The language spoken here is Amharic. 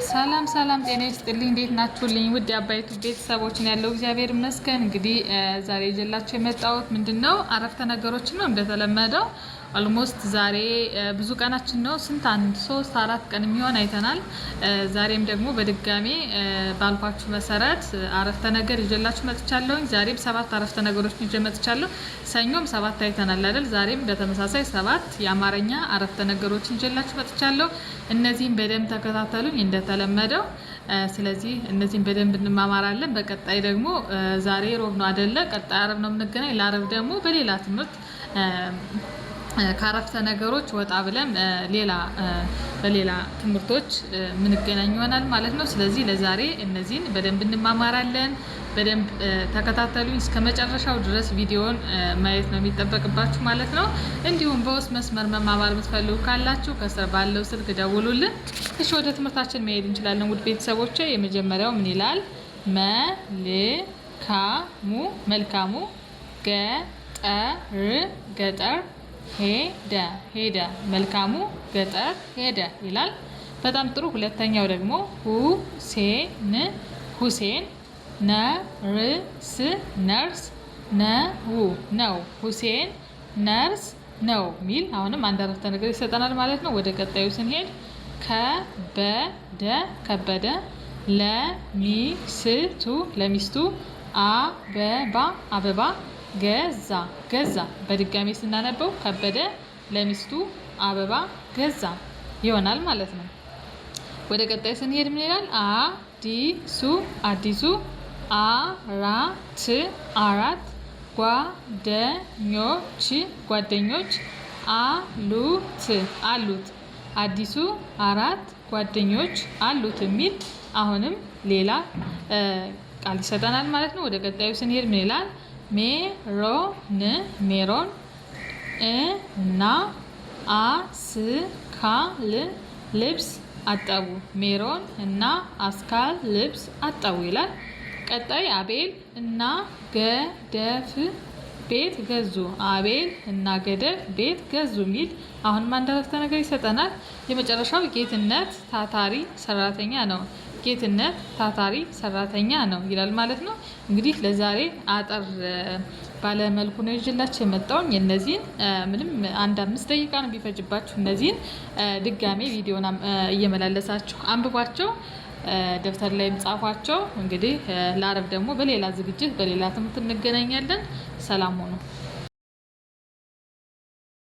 ሰላም ሰላም ጤና ይስጥልኝ እንዴት ናችሁልኝ ውድ አባይቱ ቤተሰቦችን ያለው እግዚአብሔር ይመስገን እንግዲህ ዛሬ ይዤላችሁ የመጣሁት ምንድነው አረፍተ ነገሮችን ነው እንደተለመደው ኦልሞስት ዛሬ ብዙ ቀናችን ነው ስንት 3 4 ቀን የሚሆን አይተናል ዛሬም ደግሞ በድጋሚ ባልኳችሁ መሰረት አረፍተ ነገር ይዤላችሁ መጥቻለሁ ዛሬም 7 አረፍተ ነገሮችን ይዤ መጥቻለሁ ሰኞም 7 አይተናል አይደል ዛሬም በተመሳሳይ 7 የአማርኛ አረፍተ ነገሮችን ይዤላችሁ መጥቻለሁ እነዚህን በደንብ ተከታተሉኝ እንደተለመደው ስለዚህ እነዚህን በደንብ እንማማራለን በቀጣይ ደግሞ ዛሬ ሮብ ነው አይደለ ቀጣይ አረብ ነው የምንገናኝ ለአረብ ደግሞ በሌላ ትምህርት ካረፍተ ነገሮች ወጣ ብለን በሌላ ትምህርቶች ምን ገናኝ ይሆናል ማለት ነው ስለዚህ ለዛሬ እነዚህን በደንብ እንማማራለን በደንብ ተከታተሉኝ እስከመጨረሻው ድረስ ቪዲዮን ማየት ነው የሚጠበቅባችሁ ማለት ነው እንዲሁም በውስጥ መስመር መማማር የምትፈልጉ ካላችሁ ከስር ባለው ስልክ ደውሉልን እሺ ወደ ትምህርታችን መሄድ እንችላለን ውድ ቤተሰቦቼ የመጀመሪያው ምን ይላል መልካሙ ገጠር ሄደ መልካሙ ገጠር ሄደ ይላል በጣም ጥሩ ሁለተኛው ደግሞ ሁሴን ነርስ ነው ሁሴን ነርስ ነው ሚል አሁንም አንድ አረፍተ ነገር ይሰጠናል ማለት ነው ወደ ቀጣዩ ስንሄድ ከበደ ለሚስቱ አበባ ገዛ በድጋሚ ስናነበው ከበደ ለሚስቱ አበባ ገዛ ይሆናል ማለት ነው ወደ ቀጣይ ስንሄድ ምን ይላል አዲሱ አራት ጓደኞች አሉት አዲሱ 4 ጓደኞች አሉት የሚል አሁንም ሌላ ቃል ይሰጠናል ማለት ነው ወደ ቀጣዩ ስንሄድ ምን ይላል ሜሮን እና አስካል ልብስ አጠቡ ሜሮን እና አስካል ልብስ አጠቡ ይላል ቀጣይ አቤል እና ገደፍ ቤት ገዙ አቤል እና ገደፍ ቤት ገዙ ሚል አሁን አንድ አረፍተ ነገር ይሰጠናል የመጨረሻው ጌትነት ታታሪ ሰራተኛ ነው ይላል ማለት ነው እንግዲህ ለዛሬ አጠር ባለ መልኩ ነው ይዤላችሁ የመጣው እነዚህን ምንም 1-5 ደቂቃ ነው ቢፈጅባችሁ እነዚህን ድጋሜ ቪዲዮና እየመላለሳችሁ አንብቧቸው ደፍተር ላይም ጻፏቸው እንግዲህ ለአረብ ደግሞ በሌላ ዝግጅት በሌላ ትምህርት እንገናኛለን ሰላም ሁኑ